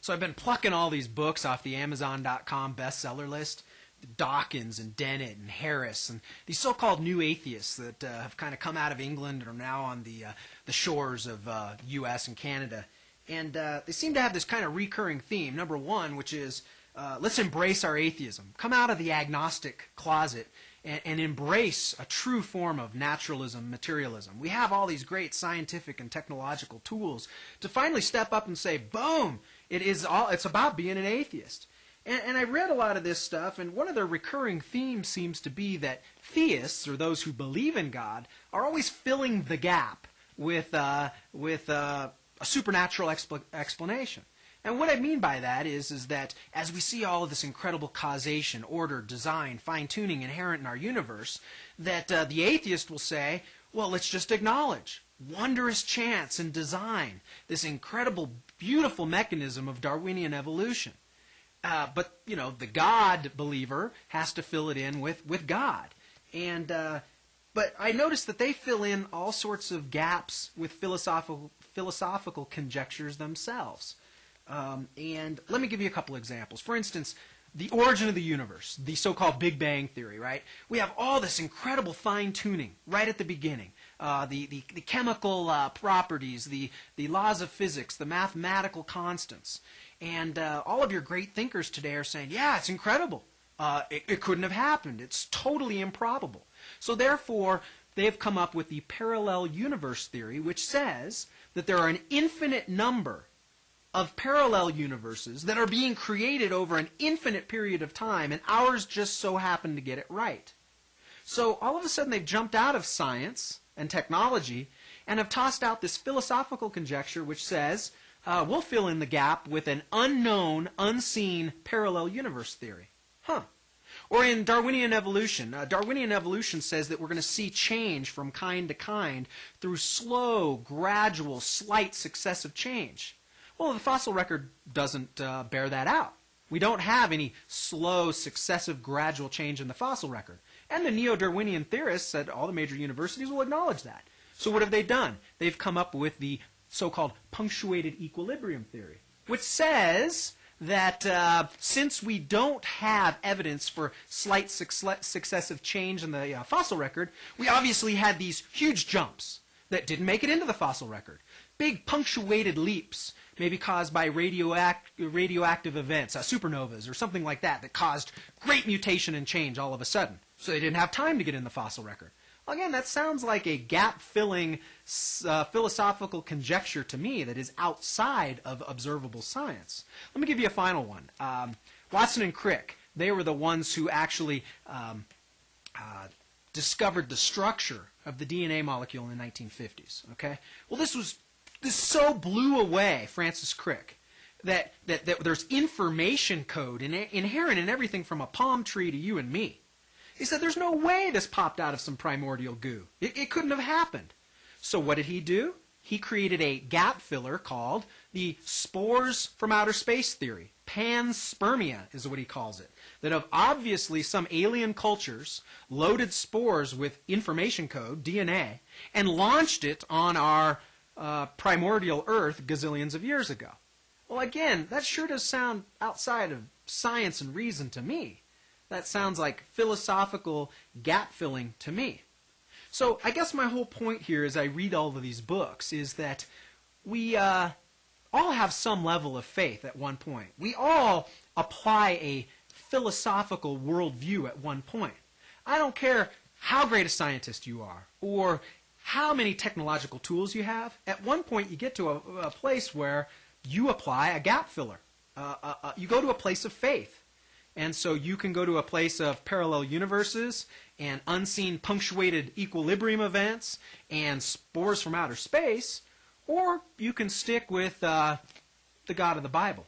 So I've been plucking all these books off the Amazon.com bestseller list, Dawkins and Dennet and Harris, and these so-called new atheists that have kind of come out of England and are now on the shores of U.S. and Canada. And they seem to have this kind of recurring theme, number one, which is let's embrace our atheism. Come out of the agnostic closet and embrace a true form of naturalism, materialism. We have all these great scientific and technological tools to finally step up and say, boom, it's about being an atheist. And I read a lot of this stuff, and one of the recurring themes seems to be that theists, or those who believe in God, are always filling the gap with a supernatural explanation. And what I mean by that is that as we see all of this incredible causation, order, design, fine-tuning inherent in our universe, that the atheist will say, well, let's just acknowledge wondrous chance and design, this incredible, beautiful mechanism of Darwinian evolution. But, the God believer has to fill it in with God. But I noticed that they fill in all sorts of gaps with philosophical conjectures themselves. And let me give you a couple examples. For instance, the origin of the universe, the so-called Big Bang Theory, right? We have all this incredible fine-tuning right at the beginning. The chemical properties, the laws of physics, the mathematical constants. And all of your great thinkers today are saying, yeah, it's incredible. It couldn't have happened. It's totally improbable. So therefore, they've come up with the parallel universe theory, which says that there are an infinite number of parallel universes that are being created over an infinite period of time, and ours just so happen to get it right. So all of a sudden they've jumped out of science and technology and have tossed out this philosophical conjecture which says, we'll fill in the gap with an unknown, unseen parallel universe theory. Or in Darwinian evolution says that we're going to see change from kind to kind through slow, gradual, slight successive change. Well, the fossil record doesn't bear that out. We don't have any slow, successive, gradual change in the fossil record. And the neo-Darwinian theorists at all the major universities will acknowledge that. So what have they done? They've come up with the so-called punctuated equilibrium theory, which says that since we don't have evidence for slight successive change in the fossil record, we obviously had these huge jumps that didn't make it into the fossil record. Big punctuated leaps, maybe caused by radioactive events, supernovas or something like that caused great mutation and change all of a sudden. So they didn't have time to get in the fossil record. Well, again, that sounds like a gap-filling philosophical conjecture to me that is outside of observable science. Let me give you a final one. Watson and Crick, they were the ones who actually discovered the structure of the DNA molecule in the 1950s. Okay? Well, this so blew away Francis Crick that there's information code inherent in everything from a palm tree to you and me. He said there's no way this popped out of some primordial goo. It couldn't have happened. So what did he do? He created a gap filler called the spores from outer space theory. Panspermia is what he calls it. That of obviously some alien cultures loaded spores with information code, DNA, and launched it on our primordial Earth gazillions of years ago. Well, again, that sure does sound outside of science and reason to me. That sounds like philosophical gap-filling to me. So I guess my whole point here as I read all of these books is that we all have some level of faith at one point. We all apply a philosophical worldview at one point. I don't care how great a scientist you are or how many technological tools you have. At one point you get to a place where you apply a gap filler. You go to a place of faith. And so you can go to a place of parallel universes and unseen punctuated equilibrium events and spores from outer space, or you can stick with the God of the Bible.